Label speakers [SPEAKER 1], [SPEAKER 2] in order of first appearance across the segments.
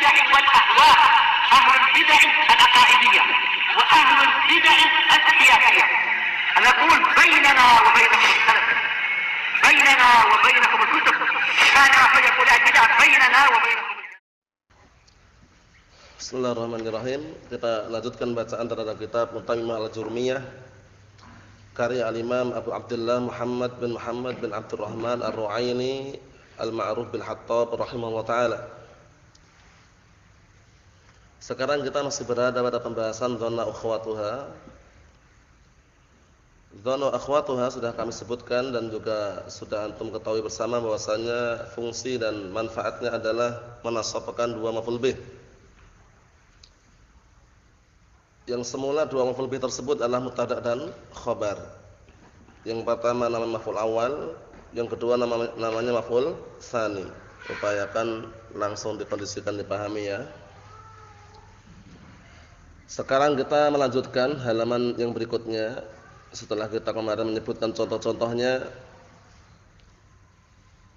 [SPEAKER 1] البدع والأهواء، أهل البدع العقائدية وأهل البدع السياسية. نقول بيننا وبينكم السلف، بيننا وبينكم الكتب، كان فيقول البدع بيننا وبينكم.
[SPEAKER 2] Bismillahirrahmanirrahim. Kita lanjutkan bacaan terhadap kitab Mutamimah al-Jurmiyah karya al-Imam Abu Abdullah Muhammad bin Abdurrahman Ar-Ru'aini Al-Ma'ruf bil Hattab rahimahullah ta'ala. Sekarang kita masih berada pada pembahasan dhanna akhwatuha. Dhanna akhwatuha sudah kami sebutkan dan juga sudah antum ketahui bersama bahwasanya fungsi dan manfaatnya adalah menasabkan dua maf'ul bih. Yang semula dua maf'ul bih tersebut adalah mubtada' dan khabar. Yang pertama namanya maf'ul awal, yang kedua namanya maf'ul tsani. Upayakan langsung dikondisikan, dipahami ya. Sekarang kita melanjutkan halaman yang berikutnya. Setelah kita kemarin menyebutkan contoh-contohnya,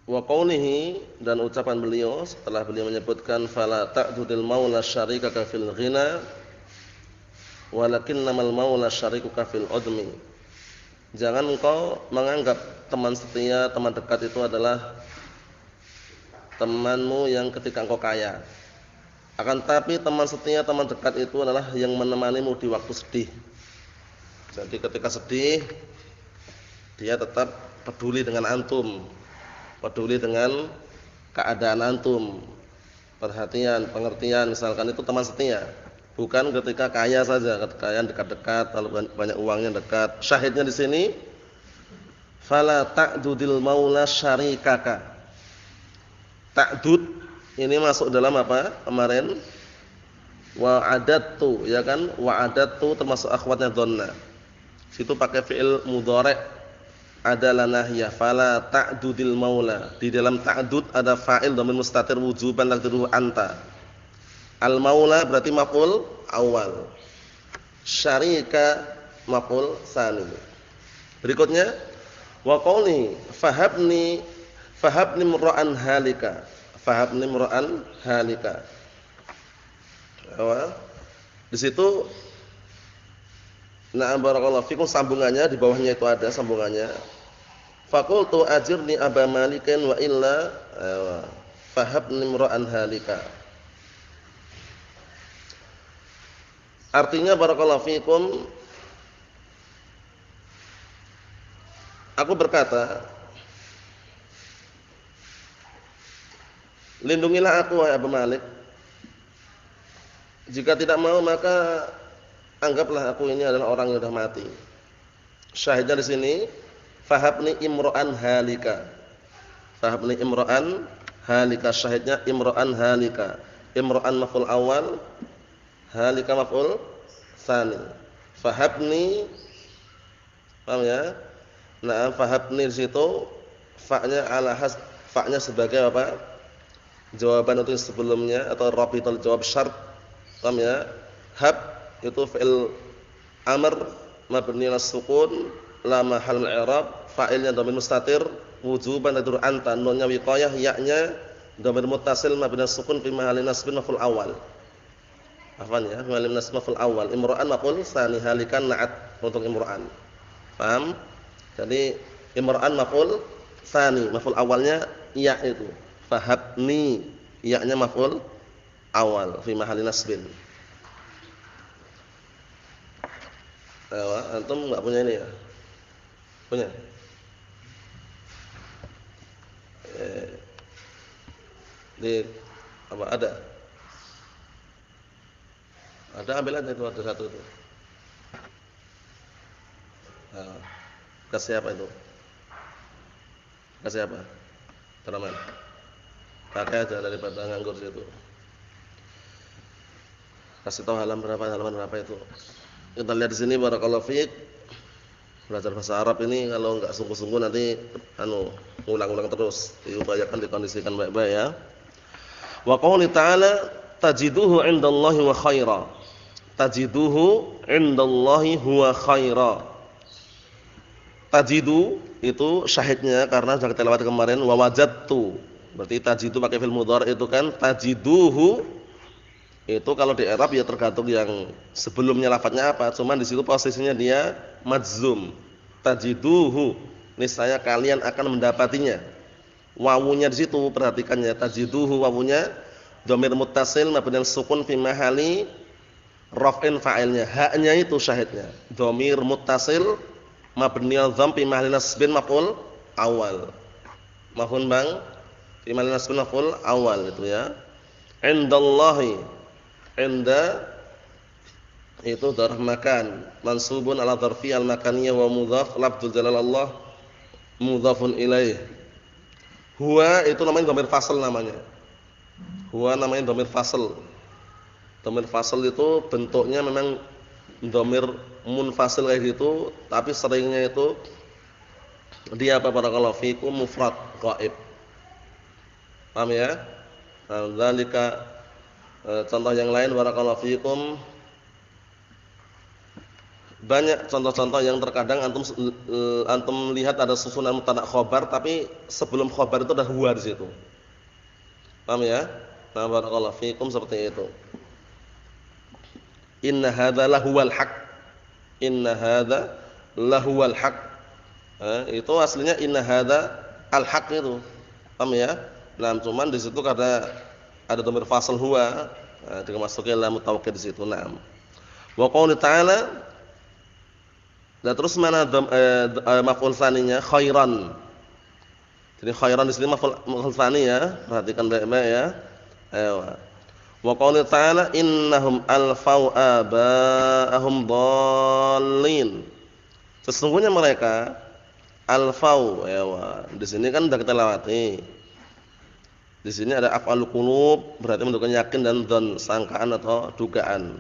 [SPEAKER 2] wa qawlihi, dan ucapan beliau setelah beliau menyebutkan fala ta'dudil maula syarikaka fil ghina walakinnamal maula syarikuka fil udmi. Jangan engkau menganggap teman setia, teman dekat itu adalah temanmu yang ketika engkau kaya. Akan tapi teman setia, teman dekat itu adalah yang menemanimu di waktu sedih. Jadi ketika sedih, dia tetap peduli dengan antum, peduli dengan keadaan antum, perhatian, pengertian, misalkan itu teman setia. Bukan ketika kaya saja, kekayaan dekat-dekat, lalu banyak uangnya dekat. Syahidnya di sini, fala ta'dudil maula syarikaka. Ta'dud ini masuk dalam apa? Kemarin wa'adattu, ya kan? Wa'adattu termasuk akhwatnya dhanna. Situ pakai fi'il mudhari', adalah nahyah, fala ta'dudil maula. Di dalam ta'dud ada fa'il dhamir mustatir wujuban taqdiruhu anta. Al-maula berarti maf'ul awal, syarika maf'ul tsani. Berikutnya wa qawli fahabni mura'an halika, fahabni mura'an halika. Di situ na'am barakallahu fikum, sambungannya di bawahnya itu ada sambungannya. Faqultu ajirni aba malikin wa illa fahabni mura'an halika. Artinya barakallahu fikum, aku berkata, lindungilah aku wahai Abu Malik. Jika tidak mau maka anggaplah aku ini adalah orang yang sudah mati. Syahidnya di sini, fahabni imra'an halika. Fahabni imra'an halika, syahidnya imra'an halika. Imra'an maf'ul awal, halika maf'ul tsani. Fahabni, paham ya? Nah, fahabni di situ fa'nya ala has, fa'nya sebagai apa? Jawaban untuk sebelumnya atau rabitul jawab syart. Paham ya? Hab itu fi'il amr mabni 'ala sukun la mahal min i'rab, fa'ilnya dhamir mustatir wujuban taqdiru anta, nunnya wiqayah, ya-nya dhamir muttasil mabni 'ala sukun fi mahalli nasbin maf'ul awal. Afwan ya, malim nasmaful awal, imra'an maf'ul tsani, halikan na'at untuk imra'an. Paham? Jadi imra'an maf'ul tsani, maf'ul awalnya ya itu. Fahabni, ya-nya maf'ul awal fi mahalli nasbin. Antum enggak punya ini ya? Punya? Di apa ada? Ada, ambil aja itu, ada satu itu. Nah, kasih apa itu? Kasih apa? Teraman. Pakai aja daripada nganggur situ. Kasih tahu halaman berapa itu. Kita lihat di sini barakallahu fiik. Belajar bahasa Arab ini kalau enggak sungguh-sungguh nanti ngulang-ulang terus. Diupayakan dikondisikan baik-baik ya. Wa qouli ta'ala tajiduhu 'indallahi wa khaira. Tajiduhu 'indallahi huwa khaira. Tajidu itu syahidnya karena sudah kita lewati kemarin, wa wajadtu. Berarti tajidu pakai fi'il mudhari itu kan tajiduhu Itu kalau di i'rab ya tergantung yang sebelumnya lafadznya apa, cuman di situ posisinya dia majzum. Tajiduhu, niscaya kalian akan mendapatinya. Wawunya di situ perhatikan ya, tajiduhu wawunya dhamir muttasil mabni sukun fi mahali raf'in fa'ilnya. Haknya itu syahidnya. Dhamir muttasil mabni dham fi mahali nasbin maf'ul awal. Mafhum Bang? Fi mahali nasbin maf'ul awal itu ya. Indallahi, inda itu dzarf makan, mansubun ala dzarfi al-makaniyah wa mudhaf lafdzul jalal Allah mudhafun ilaih. Huwa itu namanya dhamir fasl namanya. Huwa namanya dhamir fasl. Dhamir fasl itu bentuknya memang dhamir munfasil kayak gitu, tapi seringnya itu dia apa barakallahu fikum mufrad ghaib. Paham ya? Nah, dzalika contoh yang lain barakallahu fikum. Banyak contoh-contoh yang terkadang antum lihat ada susunan mubtada khobar tapi sebelum khobar itu ada huwa di situ. Paham ya? Nah, barakallahu fikum seperti itu. Inna hadza lahuwal haq. Inna hadza lahuwal haq. Itu aslinya inna hadza al-haq itu. Paham ya? Nah, cuman di situ karena ada dhamir fasl huwa, dimasuki lam mutawakkid di situ. Naam. Wa qouli ta'ala. Nah, terus mana maf'ul tsaninya? Khairan. Jadi khairan di sini maf'ul tsani ya. Perhatikan baik-baik ya. Ayo. Wa qouli ta'ala innahum alfau aba'ahum dhallin. Sesungguhnya mereka alfau ya. Di sini kan sudah kita lewati. Di sini ada af'alul qulub berarti menunjukkan yakin dan dzan, sangkaan atau dugaan.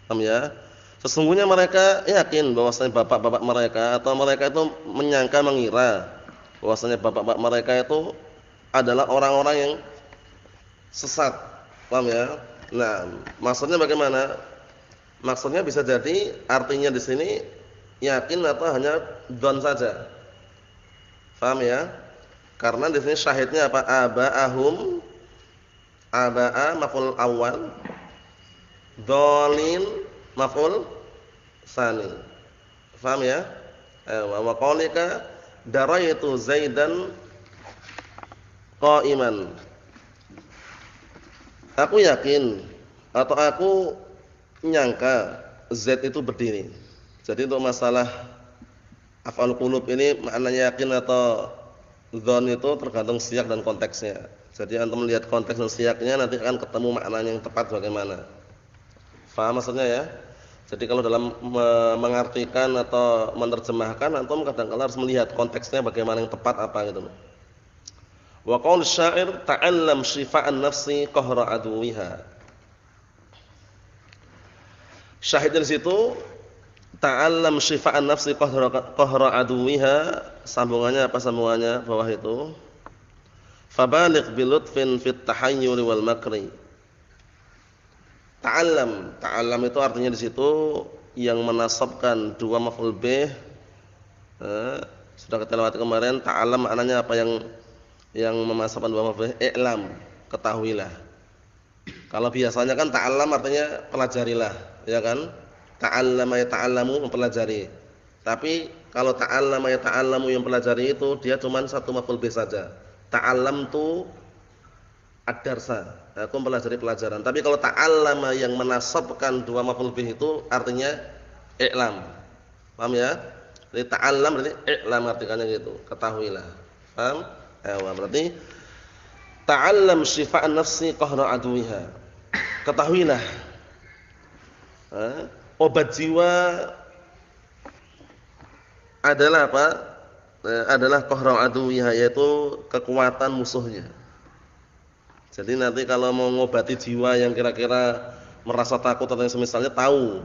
[SPEAKER 2] Paham ya? Sesungguhnya mereka yakin bahwasanya bapak-bapak mereka atau mereka itu menyangka mengira bahwasanya bapak-bapak mereka itu adalah orang-orang yang sesat. Paham ya? Nah, maksudnya bagaimana? Maksudnya bisa jadi artinya di sini yakin atau hanya dzan saja. Paham ya? Karena di sini syahidnya apa? Aba'ahum, aba'a maf'ul awal, dhalin maf'ul tsani. Paham ya? Wa qaulika daraitu Zaidan qa'iman. Aku yakin atau aku nyangka Zaid itu berdiri. Jadi untuk masalah af'al qulub ini maknanya yakin atau dzan itu tergantung siyak dan konteksnya. Jadi antum melihat konteks dan siyaknya nanti akan ketemu maknanya yang tepat bagaimana. Faham maksudnya ya? Jadi kalau dalam mengartikan atau menerjemahkan antum kadang-kadang harus melihat konteksnya bagaimana yang tepat apa gitu. Wa qaul syair ta'allam shifa'an nafsi qahra aduwiha. Syahid di situ ta'allam shifa'an nafsi qahra aduwiha, sambungannya apa sambungannya bawah itu? Fabaligh bilutfin fit tahayyur wal makri. Ta'allam, ta'allam itu artinya di situ yang menasabkan dua maf'ul bih. Sudah kita lewati kemarin, ta'allam maknanya apa yang memasukkan dua maf'ul bih? I'lam, ketahuilah. Kalau biasanya kan ta'allam artinya pelajarilah, ya kan? Ta'allama ya ta'allamu, mempelajari. Tapi kalau ta'allama ya ta'allamu yang pelajari itu dia cuma satu maf'ul bih saja. Ta'allamtu ad-darsa, aku mempelajari pelajaran. Tapi kalau ta'allama yang menasabkan dua maf'ul bih itu artinya i'lam. Paham ya? Jadi ta'allam berarti i'lam artikannya gitu, ketahuilah. Paham? Berarti ta'allam shifa'an nafsi qahra aduwiha. Ketahuilah. Obat jiwa adalah apa? Adalah qahra aduwiha, yaitu kekuatan musuhnya. Jadi nanti kalau mau mengobati jiwa yang kira-kira merasa takut atau yang semisalnya, tahu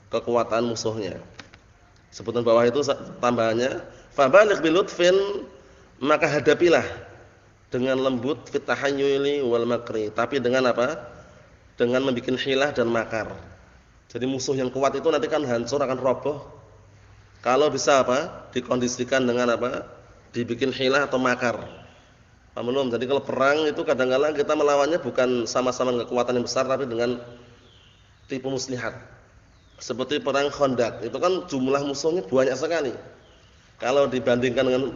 [SPEAKER 2] kekuatan musuhnya. Sebutan bawah itu tambahannya, fabaligh bilutfin, maka hadapilah dengan lembut fit tahayyuli wal makri. Tapi dengan apa? Dengan membuat hilah dan makar. Jadi musuh yang kuat itu nanti kan hancur, akan roboh. Kalau bisa apa? Dikondisikan dengan apa? Dibikin hilah atau makar. Paham belum? Jadi kalau perang itu kadang-kadang kita melawannya bukan sama-sama kekuatan yang besar, tapi dengan tipu muslihat. Seperti perang Khandaq, itu kan jumlah musuhnya banyak sekali. Kalau dibandingkan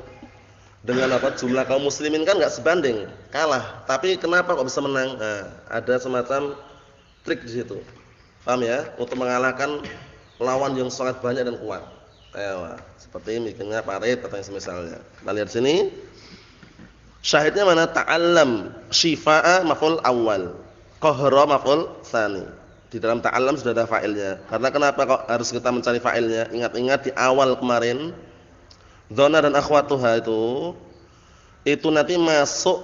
[SPEAKER 2] dengan jumlah kaum muslimin kan enggak sebanding, kalah. Tapi kenapa kok bisa menang? Nah, ada semacam trik di situ. Paham ya? Untuk mengalahkan lawan yang sangat banyak dan kuat. Ayo, seperti bikinnya parit atau yang semisalnya. Kita lihat sini. Syahidnya mana? Ta'allam syifa'a maf'ul awal. Qahra maf'ul tsani. Di dalam ta'allam sudah ada fa'ilnya. Karena kenapa kok harus kita mencari fa'ilnya? Ingat-ingat di awal kemarin dzana dan akhwatuha itu nanti masuk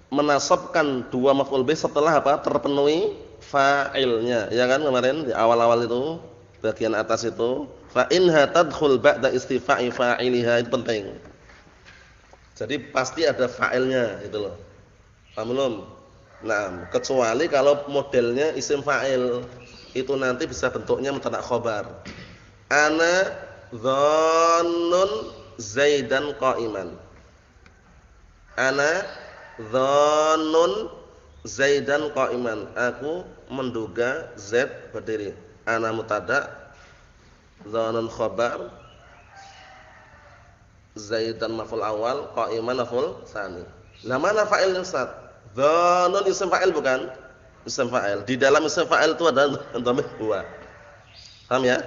[SPEAKER 2] menasabkan dua maf'ul bih setelah apa? Terpenuhi fa'ilnya. Ya kan kemarin di awal-awal itu, bagian atas itu, fa inha tadkhul ba'da istifa'i fa'iliha, itu penting. Jadi pasti ada fa'ilnya itu loh. Paham belum? Nah, kecuali kalau modelnya isim fa'il, itu nanti bisa bentuknya mubtada khobar. Ana dhannun Zaidan qa'iman. Ana dhannun Zaidan qa'iman. Aku menduga Zaid berdiri. Ana mubtada, dhannun khabar, Zaidan maf'ul awal, qa'iman maf'ul tsani. Lah mana fa'ilnya Ustaz? Dhannun isim fa'il bukan? Isim fa'il. Di dalam isim fa'il itu ada dhamir huwa. Paham ya?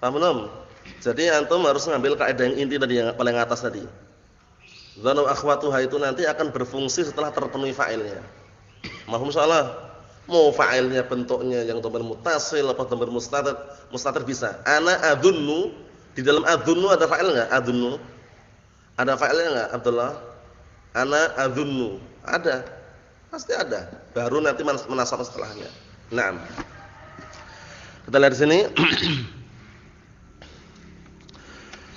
[SPEAKER 2] Paham belum? Jadi antum harus ngambil kaidah yang inti tadi yang paling atas tadi. Dzanu akhwatuha itu nanti akan berfungsi setelah terpenuhi fa'ilnya. Mahum insyaallah. Mau fa'ilnya bentuknya yang dhamir muttasil atau dhamir mustatir bisa. Ana adzunnu, di dalam adzunnu ada fa'il enggak? Adzunnu. Ada fa'ilnya enggak, Abdullah? Ana adzunnu. Ada. Pasti ada. Baru nanti menasab setelahnya. Naam. Kita lihat di sini.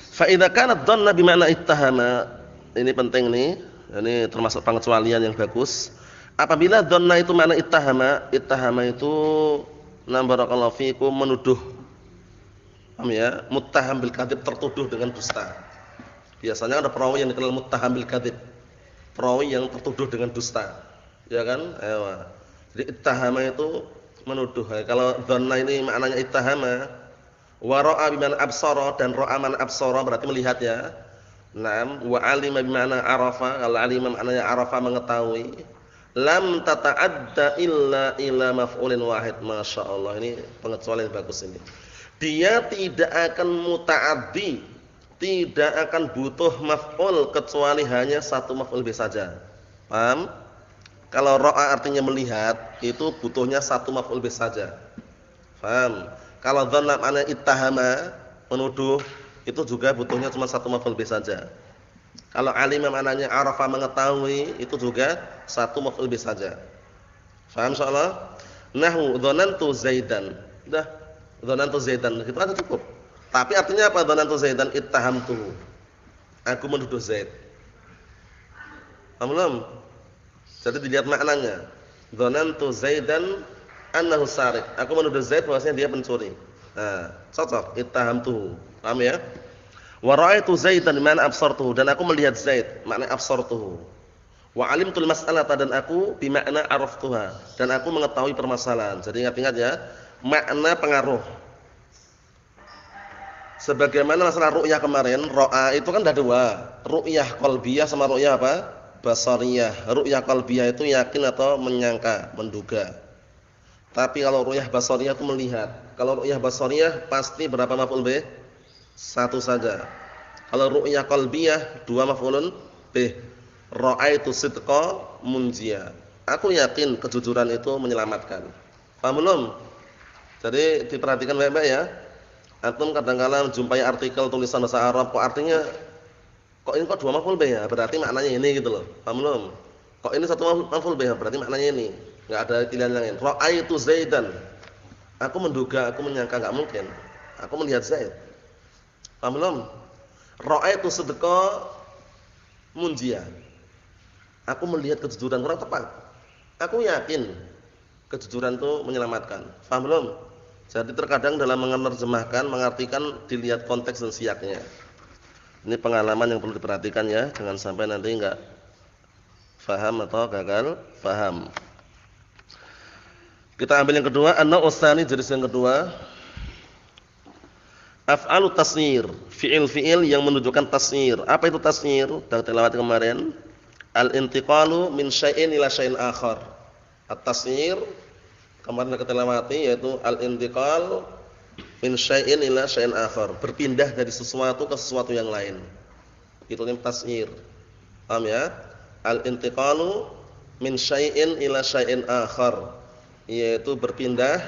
[SPEAKER 2] Fa idza kanat dhanna bi ma'na ittahama. Ini penting nih. Ini termasuk pengecualian yang bagus. Apabila dhanna itu makna ittahama itu barakallahu fikum menuduh. Paham ya? Muttaham bil kadzib, tertuduh dengan dusta. Biasanya ada perawi yang dikenal muttaham bil kadzib. Perawi yang tertuduh dengan dusta. Ya kan? Ayo. Jadi ittahama itu menuduh. Kalau dhanna ini maknanya ittahama, wa ra'a bimana absara, dan ra'a man absara berarti melihat ya. Naam, wa alima bimana arafa, kalau alima maknanya arafa mengetahui. Lam tata'adda illa ila maf'ulin wahid. Masyaallah, ini pengecualian bagus ini. Dia tidak akan muta'addi, tidak akan butuh maf'ul kecuali hanya satu maf'ul bih saja. Paham? Kalau ra'a artinya melihat, itu butuhnya satu maf'ul bih saja. Paham? Kalau dhanna maknanya ittahama, menuduh, itu juga butuhnya cuma satu maf'ul bih saja. Kalau alima maknanya arafa mengetahui, itu juga satu maf'ul bih saja. Paham insyaallah? Nahwu dhanantu Zaidan. Udah, dhanantu Zaidan itu aja cukup. Tapi artinya apa dhanantu Zaidan? Ittahamtuhu. Aku menuduh Zaid. Paham belum? Jadi dilihat maknanya. Dhanantu Zaidan annahu sariq. Aku menuduh Zaid bahwasanya dia pencuri. Nah, cocok. Ittahamtuhu. Paham ya? Wa ra'aitu Zaidan man absartuhu, dan aku melihat Zaid, makna absartuhu. Wa 'alimtul mas'alata, dan aku bimakna araftuha, dan aku mengetahui permasalahan. Jadi ingat-ingat ya, makna pengaruh. Sebagaimana masalah ru'yah kemarin, ra'a itu kan ada dua, ru'yah qalbiyah sama ru'yah apa? Basariyah. Ru'yah qalbiyah itu yakin atau menyangka, menduga. Tapi kalau ru'yah basariyah itu melihat. Kalau ru'yah basariyah pasti berapa maf'ul bih? Satu saja. Kalau ru'yah qalbiyah dua maf'ulun bih. Ra'aitu sidqa munjiya. Aku yakin kejujuran itu menyelamatkan. Paham belum? Jadi diperhatikan baik-baik ya. Antum kadang-kala menjumpai artikel tulisan bahasa Arab kok artinya kok ini kok dua maf'ul bih ya? Berarti maknanya ini gitu loh. Paham belum? Kok ini satu maf'ul bih ya? Berarti maknanya ini. Enggak ada pilihan lain. Ra'aitu Zaidan. Aku menduga, aku menyangka, enggak mungkin. Aku melihat Zaid. Paham belum? Ra'aitu sidqa munjiya. Aku melihat kejujuran, kurang tepat. Aku yakin kejujuran itu menyelamatkan. Paham belum? Jadi terkadang dalam menerjemahkan, mengartikan dilihat konteks dan siaknya. Ini pengalaman yang perlu diperhatikan ya, jangan sampai nanti enggak faham atau gagal faham. Kita ambil yang kedua, an-naw'u tsani, jenis yang kedua. Af'alu tasnir, fi'il yang menunjukkan tasnir. Apa itu tasnir? Sudah kita lewati kemarin. Al-intiqalu min syai'in ila syai'in akhar. At-tasnir kemarin kita lewati yaitu al-intiqal min syai'in ila syai'in akhar, berpindah dari sesuatu ke sesuatu yang lain. Itu namanya tasnir. Paham ya? Al-intiqalu min syai'in ila syai'in akhar, yaitu berpindah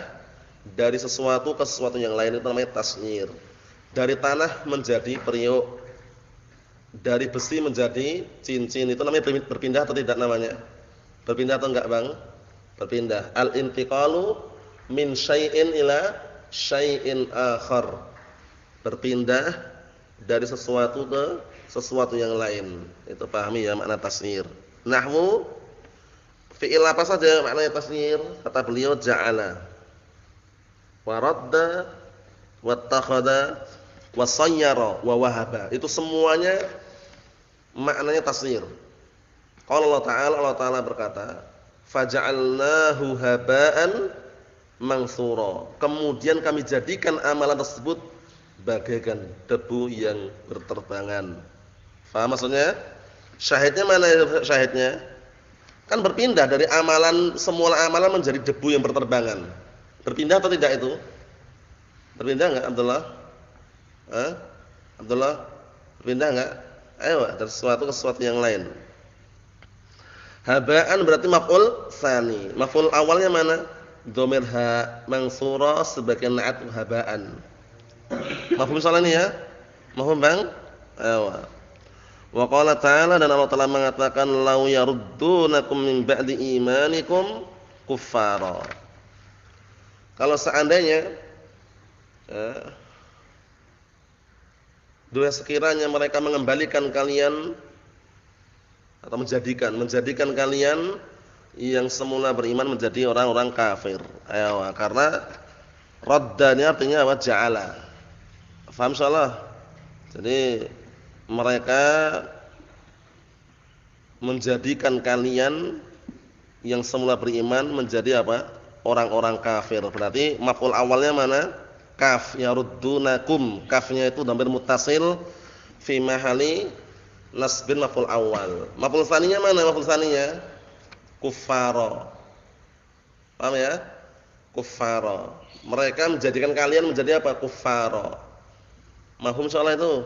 [SPEAKER 2] dari sesuatu ke sesuatu yang lain, itu namanya tasnir. Dari tanah menjadi periuk, dari besi menjadi cincin, itu namanya berpindah atau tidak namanya? Berpindah atau enggak, Bang? Berpindah. Al-intiqalu min syai'in ila syai'in akhar, berpindah dari sesuatu ke sesuatu yang lain. Itu pahami ya makna tasnir. Nahwu, fi'il apa saja maknanya tasnir? Kata beliau ja'ala, wa radda, wattakhadha, wa sayyara, wa wahaba. Itu semuanya maknanya tasnir. Qala Allah Ta'ala berkata, faja'alnahu haba'an mansura. Kemudian kami jadikan amalan tersebut bagaikan debu yang berterbangan. Faham maksudnya? Syahidnya mana syahidnya? Kan berpindah dari amalan, semula amalan menjadi debu yang berterbangan. Berpindah atau tidak itu? Berpindah enggak Abdullah? Abdullah, berpindah enggak? Ayo, dari sesuatu ke sesuatu yang lain. Haba'an berarti maf'ul tsani. Maf'ul awalnya mana? Dhamir ha mansura sebagai na'at haba'an. Mafhum soal ini ya? Mafhum Bang? Ayo. Wa qala ta'ala, dan Allah Ta'ala mengatakan law yaruddunakum min ba'di imanikum kuffara. Kalau seandainya dua sekiranya mereka mengembalikan kalian atau menjadikan kalian yang semula beriman menjadi orang-orang kafir. Ayo, karena radda ini artinya apa? Ja'ala. Faham insyaallah? Jadi mereka menjadikan kalian yang semula beriman menjadi apa? Orang-orang kafir. Berarti maf'ul awalnya mana? Kaf, yaruddunakum. Kafnya itu dhamir muttasil fi mahali nasbin maf'ul awal. Maf'ul tsaninya mana maf'ul tsaninya? Kuffara. Paham ya? Kuffara. Mereka menjadikan kalian menjadi apa? Kuffara. Mafhum soal itu?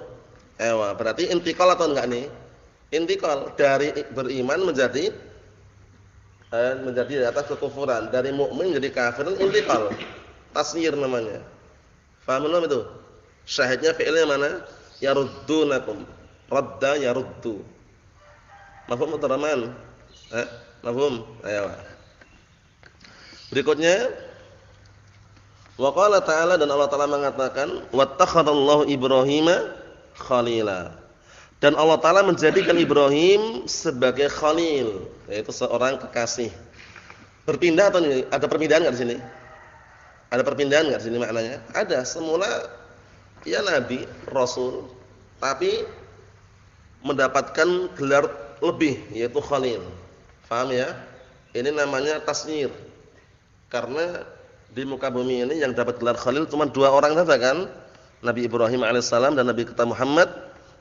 [SPEAKER 2] Ewa, berarti intiqal atau enggak nih? Intiqal, dari beriman menjadi di atas kekufuran, dari mukmin menjadi kafir, intiqal. Tasnir namanya. Paham belum itu? Syahidnya fi'ilnya mana? Yaruddunakum. Radda yaruddu. Mafhum mutaraman? Mafhum? Ayo. Berikutnya, wa qala ta'ala, dan Allah Ta'ala mengatakan wattakhadallahu Ibrahima khalila. Dan Allah Ta'ala menjadikan Ibrahim sebagai khalil, yaitu seorang kekasih. Berpindah atau ini? Ada perpindahan enggak di sini? Ada perpindahan enggak di sini maknanya? Ada. Semula ya nabi, rasul, tapi mendapatkan gelar lebih, yaitu khalil. Paham ya? Ini namanya tasnir. Karena di muka bumi ini yang dapat gelar khalil cuma dua orang saja kan? Nabi Ibrahim alaihissalam dan Nabi kita Muhammad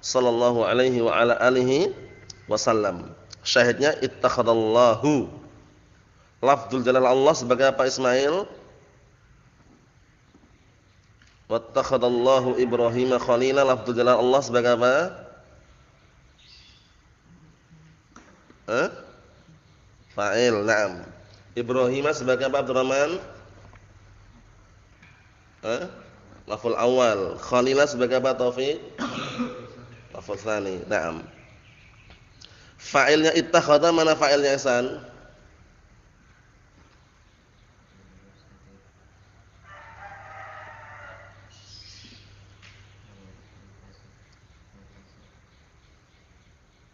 [SPEAKER 2] sallallahu alaihi wa ala alihi wasallam. Syahidnya ittakhadallahu. Lafdzul jalal Allah sebagai apa Ismail? Wattakhadallahu Ibrahim khalila. Lafdzul jalal Allah sebagai apa? Fa'il, na'am. Ibrahim sebagai apa Abdurrahman? Maf'ul awal. Khalila sebagai apa Taufik? Maf'ul tsani. Na'am. Fa'ilnya ittakhadha, mana fa'ilnya Ihsan?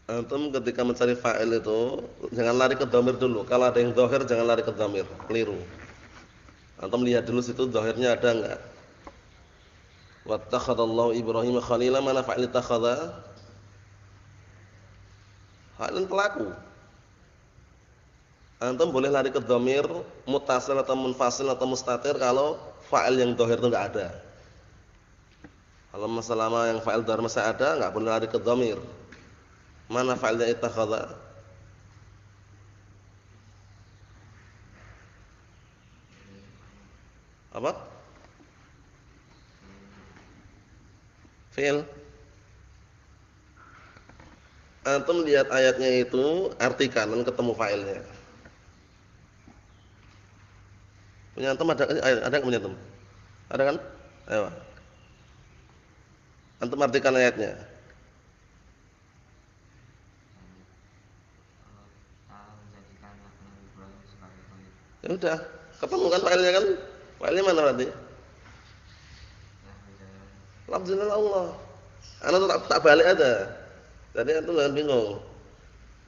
[SPEAKER 2] Antum ketika mencari fa'il itu jangan lari ke dhamir dulu. Kalau ada yang dhahir jangan lari ke dhamir, keliru. Antum lihat dulu situ dhahirnya ada enggak. Wattakhadallahu Ibrahim khalila, mana fa'il ittakhadha? Fa'il pelaku. Antum boleh lari ke dhamir muttasil atau munfasil atau mustatir kalau fa'il yang dhahir itu enggak ada. Kalau selama yang fa'il dhahir masih ada, enggak boleh lari ke dhamir. Mana fa'ilnya ittakhadha? Apa? Fi'il. Antum lihat ayatnya itu, artikan dan ketemu fa'ilnya. Punya antum ada enggak punya antum? Ada kan? Ayo. Antum artikan ayatnya. Ya udah, ketemu kan fa'ilnya kan? Fa'ilnya mana berarti? Lafzul Allah. Ana tak balik aja. Jadi antum jangan bingung.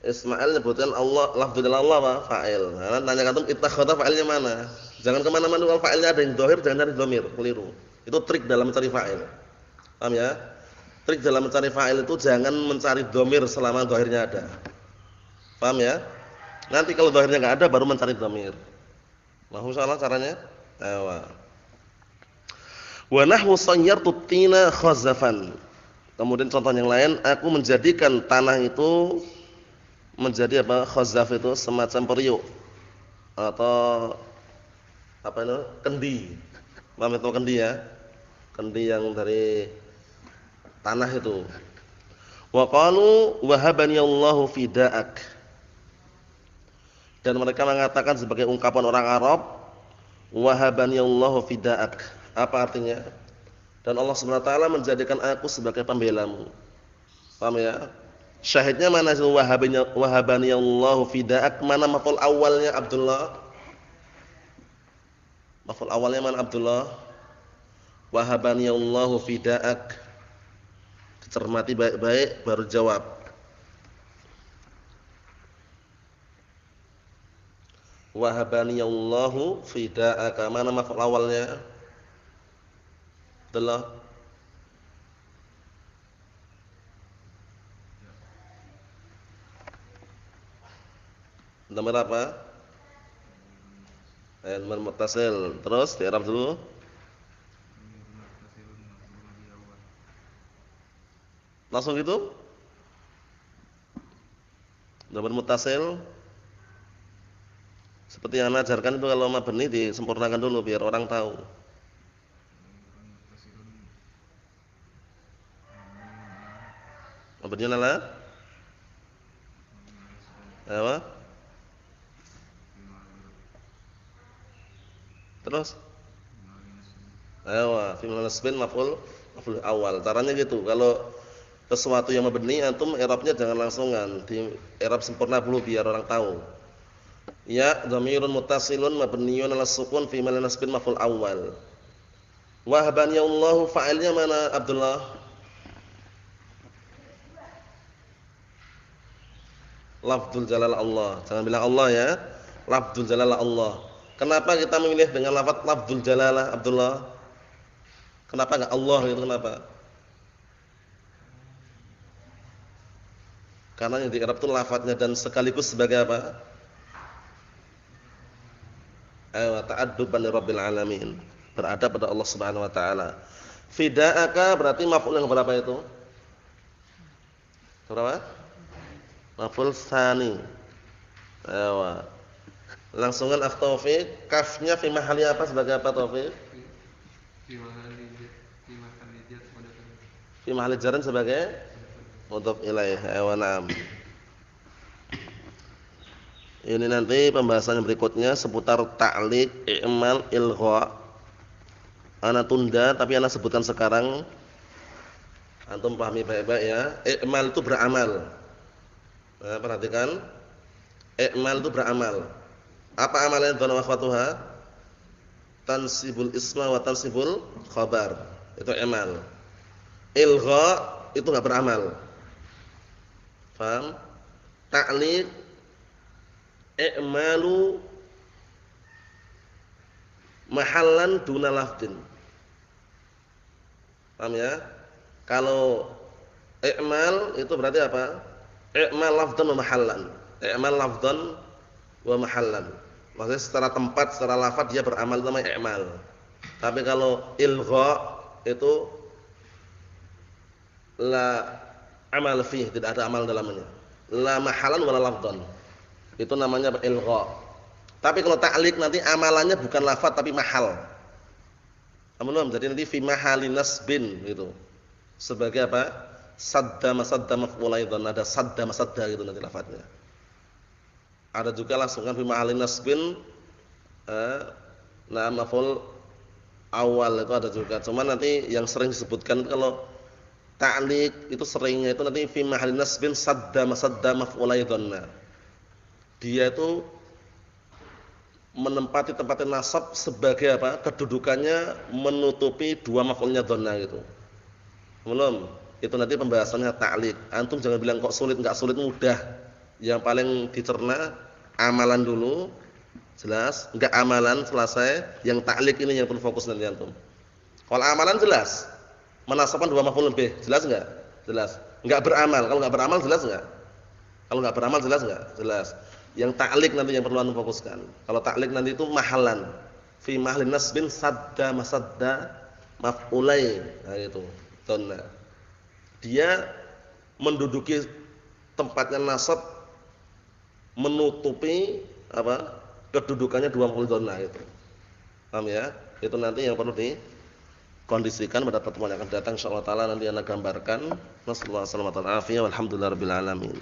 [SPEAKER 2] Ismail nyebutkan Allah, lafzul Allah apa? Fa'il. Nah, tanya antum ittakhadha fa'ilnya mana? Jangan kemana mana kalau fa'ilnya ada yang dhahir jangan cari dhamir, keliru. Itu trik dalam mencari fa'il. Paham ya? Trik dalam mencari fa'il itu jangan mencari dhamir selama dhahirnya ada. Paham ya? Nanti kalau dhahirnya enggak ada baru mencari dhamir. Mahum salah caranya? Ayo. Wa nahwu sayyartu tina khazafan. Kemudian contoh yang lain, aku menjadikan tanah itu menjadi apa? Khazaf itu semacam periuk atau apa itu? Kendi. Paham itu kendi ya? Kendi yang dari tanah itu. Wa qalu wahabani Allahu fida'ak. Dan mereka mengatakan sebagai ungkapan orang Arab, wahabani Allahu fida'ak. Apa artinya? Dan Allah Subhanahu wa taala menjadikan aku sebagai pembelamu. Paham ya? Syahidnya mana itu wahabani Allahu fida'ak? Mana maf'ul awalnya Abdullah? Maf'ul awalnya mana Abdullah? Wahabani Allahu fida'ak. Cermati baik-baik baru jawab. Wahabani Allahu fida'aka. Mana maf'ul awalnya? Abdullah. Nomor apa? Nomor muttasil. Terus di Arab dulu. Langsung gitu? Nomor muttasil. Seperti yang ajarkan itu kalau mabni disempurnakan dulu biar orang tahu. Mabniun ala? Apa? Terus? Ayo, fi nasbin maf'ul awal. Caranya gitu. Kalau sesuatu yang mabni antum i'rabnya jangan langsungan, di i'rab sempurna dulu biar orang tahu. Ya, dhamirun muttasilun mabniun 'ala sukun fi mahall nasbin maf'ul awal. Wahabani Allahu fa'ilnya mana Abdullah? Lafdzul jalal Allah. Jangan bilang Allah ya. Lafdzul jalal Allah. Kenapa kita memilih dengan lafaz lafdzul jalalah Abdullah? Kenapa enggak Allah itu kenapa? Karena yang di Arab itu lafadznya dan sekaligus sebagai apa? Ta'adduban li rabbil alamin. Beradab pada Allah Subhanahu wa taala. Fida'aka berarti maf'ul yang berapa itu? Berapa? Maf'ul tsani. Ayo. Langsungan akh Taufik, kafnya fi mahalli apa sebagai apa Taufik? Fi mahalli jarran sebagai mudhof ilaih. Ayo na'am. Ini nanti pembahasan berikutnya seputar ta'liq, i'mal, ilgha. Ana tunda tapi ana sebutkan sekarang. Antum pahami baik-baik ya. I'mal itu beramal. Nah, perhatikan. I'mal itu beramal. Apa amalan dzana wa akhwatuha? Tansibul isma wa tansibul khabar. Itu i'mal. Ilgha itu enggak beramal. Paham? Ta'liq, i'malu mahallan duna lafdin. Paham ya? Kalau i'mal itu berarti apa? I'mal lafdhan wa mahallan. I'mal lafdhan wa mahallan. Maksudnya secara tempat, secara lafaz dia beramal namanya i'mal. Tapi kalau ilgha itu la amal fihi, tidak ada amal dalamnya. La mahalan wala lafdhan. Itu namanya ilgha. Tapi kalau ta'liq nanti amalannya bukan lafaz tapi mahal. Amalum, jadi nanti fi mahalin nasbin gitu. Sebagai apa? Sadda masadda maf'ul aidan, ada sadda masadda gitu nanti lafaznya. Ada juga langsung kan fi mahalin nasbin maf'ul awal itu ada juga. Cuman nanti yang sering disebutkan kalau ta'liq itu seringnya itu nanti fi mahalin nasbin sadda masadda maf'ul aidan. Dia itu menempati tempat nasab sebagai apa? Kedudukannya menutupi dua maf'ulnya dhanna gitu. Belum. Itu nanti pembahasannya ta'liq. Antum jangan bilang kok sulit, enggak sulit, mudah. Yang paling dicerna amalan dulu. Jelas? Enggak amalan selesai, yang ta'liq ini yang perlu fokus nanti antum. Kalau amalan jelas. Menasabkan dua maf'ul lebih, jelas enggak? Jelas. Enggak beramal. Kalau enggak beramal jelas enggak? Kalau enggak beramal jelas enggak? Jelas. Yang ta'liq nanti yang perlu antum fokuskan. Kalau ta'liq nanti itu mahalan. Fi mahalin nasbin sadda masadda maf'ulai. Nah itu. Dhanna. Dia menduduki tempatnya nasab menutupi apa? Kedudukannya dua maf'ul dhanna itu. Paham ya? Itu nanti yang perlu dikondisikan pada pertemuan yang akan datang insyaallah taala nanti akan gambarkan. Wassallallahu alaihi wasallam. Alhamdulillahirabbil alamin.